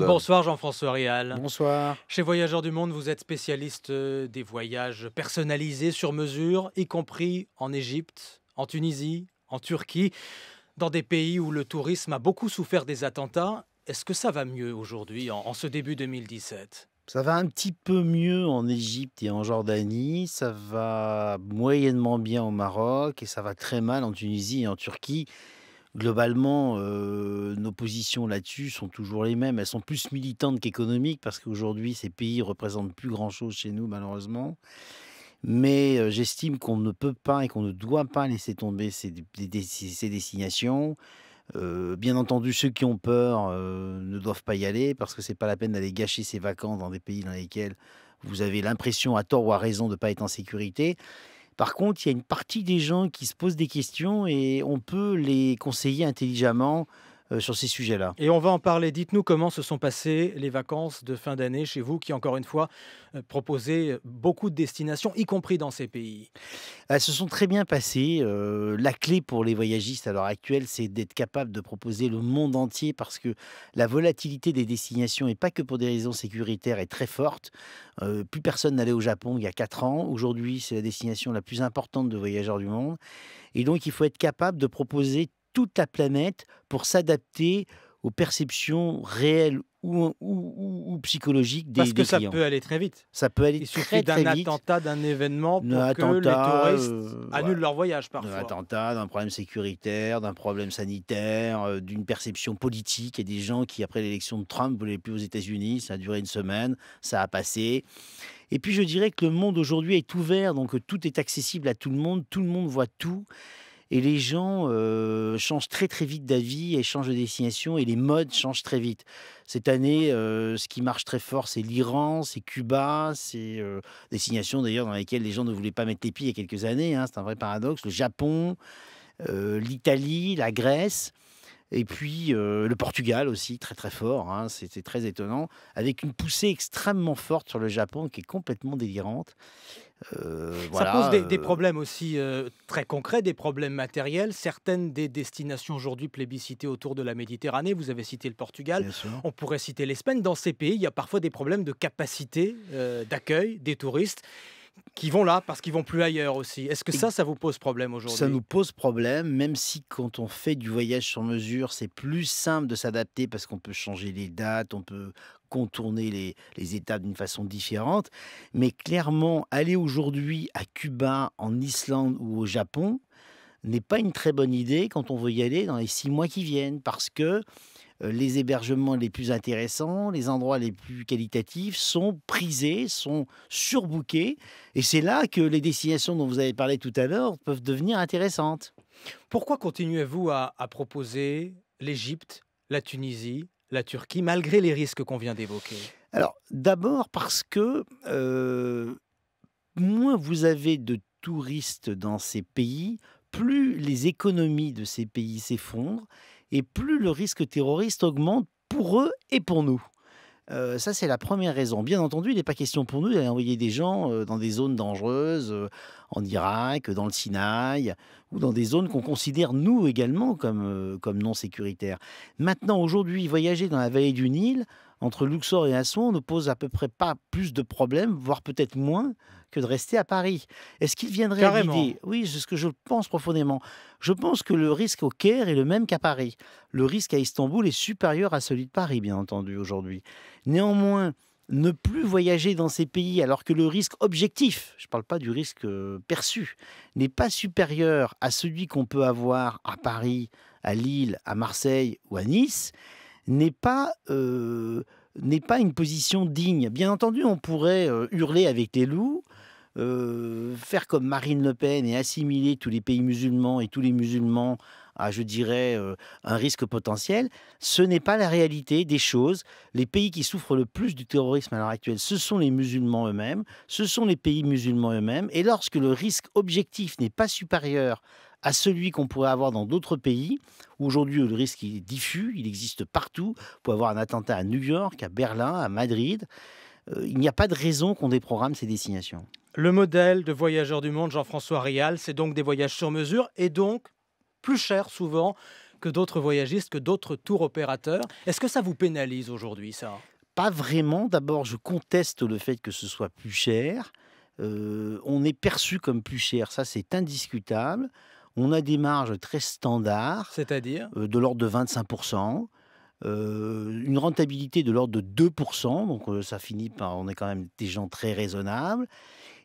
Bonsoir Jean-François Rial. Bonsoir. Chez Voyageurs du Monde, vous êtes spécialiste des voyages personnalisés sur mesure, y compris en Égypte, en Tunisie, en Turquie, dans des pays où le tourisme a beaucoup souffert des attentats. Est-ce que ça va mieux aujourd'hui, en ce début 2017? Ça va un petit peu mieux en Égypte et en Jordanie, ça va moyennement bien au Maroc et ça va très mal en Tunisie et en Turquie. Globalement, nos positions là-dessus sont toujours les mêmes. Elles sont plus militantes qu'économiques parce qu'aujourd'hui, ces pays représentent plus grand-chose chez nous, malheureusement. Mais j'estime qu'on ne peut pas et qu'on ne doit pas laisser tomber ces destinations. Bien entendu, ceux qui ont peur ne doivent pas y aller parce que c'est pas la peine d'aller gâcher ses vacances dans des pays dans lesquels vous avez l'impression, à tort ou à raison, de ne pas être en sécurité. Par contre, il y a une partie des gens qui se posent des questions et on peut les conseiller intelligemment sur ces sujets-là. Et on va en parler. Dites-nous comment se sont passées les vacances de fin d'année chez vous, qui encore une fois proposez beaucoup de destinations, y compris dans ces pays. Elles se sont très bien passées. La clé pour les voyagistes à l'heure actuelle, c'est d'être capable de proposer le monde entier parce que la volatilité des destinations, et pas que pour des raisons sécuritaires, est très forte. Plus personne n'allait au Japon il y a 4 ans. Aujourd'hui, c'est la destination la plus importante de voyageurs du monde. Et donc, il faut être capable de proposer toute la planète pour s'adapter aux perceptions réelles ou psychologiques Parce que des ça clients. peut aller très vite. Ça peut aller Il très suffit d'un très vite. attentat, d'un événement Un pour que les attentat, touristes annulent voilà. leur voyage D'un parfois. attentat, d'un problème sécuritaire, d'un problème sanitaire, d'une perception politique. Il y a des gens qui, après l'élection de Trump, ne voulaient plus aux États-Unis. Ça a duré une semaine, ça a passé. Et puis, je dirais que le monde aujourd'hui est ouvert, donc tout est accessible à tout le monde voit tout. Et les gens changent très très vite d'avis et changent de destination et les modes changent très vite. Cette année, ce qui marche très fort, c'est l'Iran, c'est Cuba, c'est destinations d'ailleurs dans lesquelles les gens ne voulaient pas mettre les pieds il y a quelques années, hein, c'est un vrai paradoxe. Le Japon, l'Italie, la Grèce. Et puis le Portugal aussi, très très fort, hein, c'était très étonnant, avec une poussée extrêmement forte sur le Japon qui est complètement délirante. Ça pose Voilà. des problèmes aussi très concrets, des problèmes matériels. Certaines des destinations aujourd'hui plébiscitées autour de la Méditerranée, vous avez cité le Portugal, Bien sûr. on pourrait citer l'Espagne. Dans ces pays, il y a parfois des problèmes de capacité d'accueil des touristes qui vont là parce qu'ils vont plus ailleurs aussi. Est-ce que ça vous pose problème Ça aujourd'hui? nous pose problème, même si quand on fait du voyage sur mesure, c'est plus simple de s'adapter parce qu'on peut changer les dates, on peut contourner les étapes d'une façon différente. Mais clairement, aller aujourd'hui à Cuba, en Islande ou au Japon n'est pas une très bonne idée quand on veut y aller dans les 6 mois qui viennent parce que les hébergements les plus intéressants, les endroits les plus qualitatifs sont prisés, sont surbookés. Et c'est là que les destinations dont vous avez parlé tout à l'heure peuvent devenir intéressantes. Pourquoi continuez-vous à proposer l'Égypte, la Tunisie, la Turquie, malgré les risques qu'on vient d'évoquer? Alors, d'abord parce que moins vous avez de touristes dans ces pays, plus les économies de ces pays s'effondrent et plus le risque terroriste augmente pour eux et pour nous. Ça, c'est la première raison. Bien entendu, il n'est pas question pour nous d'aller envoyer des gens, dans des zones dangereuses, en Irak, dans le Sinaï ou dans des zones qu'on considère, nous également, comme non sécuritaires. Maintenant, aujourd'hui, voyager dans la vallée du Nil, entre Luxor et Assouan, ne pose à peu près pas plus de problèmes, voire peut-être moins, que de rester à Paris. Est-ce qu'il viendrait à Carrément. l'idée? Oui, c'est ce que je pense profondément. Je pense que le risque au Caire est le même qu'à Paris. Le risque à Istanbul est supérieur à celui de Paris, bien entendu, aujourd'hui. Néanmoins, ne plus voyager dans ces pays alors que le risque objectif, je ne parle pas du risque perçu, n'est pas supérieur à celui qu'on peut avoir à Paris, à Lille, à Marseille ou à Nice, n'est pas, n'est pas une position digne. Bien entendu, on pourrait hurler avec les loups, faire comme Marine Le Pen et assimiler tous les pays musulmans et tous les musulmans à, je dirais, un risque potentiel. Ce n'est pas la réalité des choses. Les pays qui souffrent le plus du terrorisme à l'heure actuelle, ce sont les musulmans eux-mêmes, ce sont les pays musulmans eux-mêmes. Et lorsque le risque objectif n'est pas supérieur à celui qu'on pourrait avoir dans d'autres pays, où aujourd'hui le risque est diffus, il existe partout. Vous pouvez avoir un attentat à New York, à Berlin, à Madrid. Il n'y a pas de raison qu'on déprogramme ces destinations. Le modèle de Voyageurs du Monde, Jean-François Rial, c'est donc des voyages sur mesure et donc plus chers souvent que d'autres voyagistes, que d'autres tour opérateurs. Est-ce que ça vous pénalise aujourd'hui, ça? Pas vraiment. D'abord, je conteste le fait que ce soit plus cher. On est perçu comme plus cher, ça c'est indiscutable. On a des marges très standards, C'est-à-dire? de l'ordre de 25%, une rentabilité de l'ordre de 2%, donc ça finit par on est quand même des gens très raisonnables.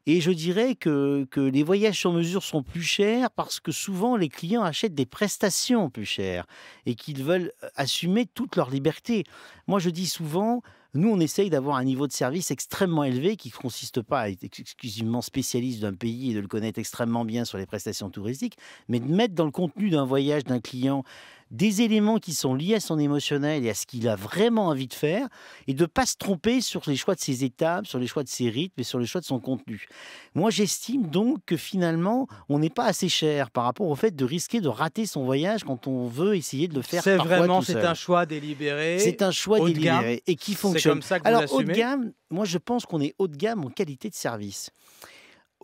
Et je dirais que les voyages sur mesure sont plus chers parce que souvent les clients achètent des prestations plus chères et qu'ils veulent assumer toute leur liberté. Moi, je dis souvent, nous, on essaye d'avoir un niveau de service extrêmement élevé qui ne consiste pas à être exclusivement spécialiste d'un pays et de le connaître extrêmement bien sur les prestations touristiques, mais de mettre dans le contenu d'un voyage d'un client des éléments qui sont liés à son émotionnel et à ce qu'il a vraiment envie de faire, et de ne pas se tromper sur les choix de ses étapes, sur les choix de ses rythmes et sur les choix de son contenu. Moi, j'estime donc que finalement, on n'est pas assez cher par rapport au fait de risquer de rater son voyage quand on veut essayer de le faire C'est parfois vraiment, tout c'est seul. un choix délibéré, C'est un choix haut de gamme. délibéré et qui C'est fonctionne. comme ça que vous Alors, haut de l'assumez? gamme, moi, je pense qu'on est haut de gamme en qualité de service.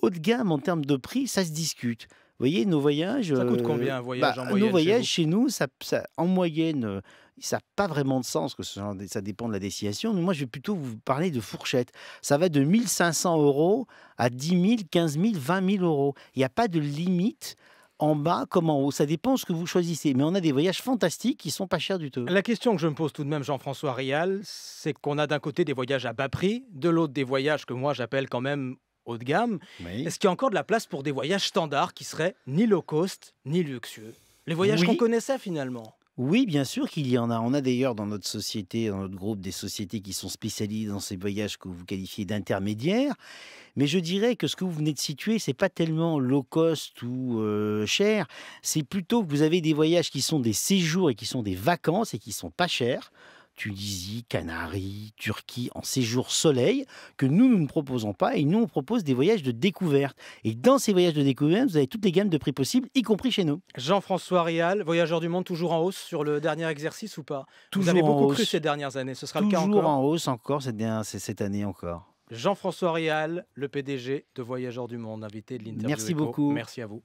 Haut de gamme en termes de prix, ça se discute. Vous voyez, nos voyages, Ça coûte combien un voyage en moyenne nos chez voyages vous? chez nous, en moyenne, ça n'a pas vraiment de sens, que ça dépend de la destination. Mais moi, je vais plutôt vous parler de fourchette. Ça va de 1 500 € à 10 000, 15 000, 20 000 €. Il n'y a pas de limite en bas comme en haut. Ça dépend ce que vous choisissez. Mais on a des voyages fantastiques qui sont pas chers du tout. La question que je me pose tout de même, Jean-François Rial, c'est qu'on a d'un côté des voyages à bas prix, de l'autre des voyages que moi j'appelle quand même haut de gamme. Oui. Est-ce qu'il y a encore de la place pour des voyages standards qui seraient ni low cost, ni luxueux? Les voyages qu'on Oui. connaissait finalement. Oui, bien sûr qu'il y en a. On a d'ailleurs dans notre société, dans notre groupe, des sociétés qui sont spécialisées dans ces voyages que vous qualifiez d'intermédiaires. Mais je dirais que ce que vous venez de situer, c'est pas tellement low cost ou cher. C'est plutôt que vous avez des voyages qui sont des séjours et qui sont des vacances et qui sont pas chers. Tunisie, Canaries, Turquie, en séjour soleil, que nous ne proposons pas. Et nous, on propose des voyages de découverte. Et dans ces voyages de découverte, vous avez toutes les gammes de prix possibles, y compris chez nous. Jean-François Rial, voyageur du monde, toujours en hausse sur le dernier exercice ou pas? Vous Toujours avez en beaucoup hausse. cru ces dernières années, ce sera le cas Toujours encore? en hausse encore cette année encore. Jean-François Rial, le PDG de Voyageurs du Monde, invité de l'interview Merci Écho. beaucoup. Merci à vous.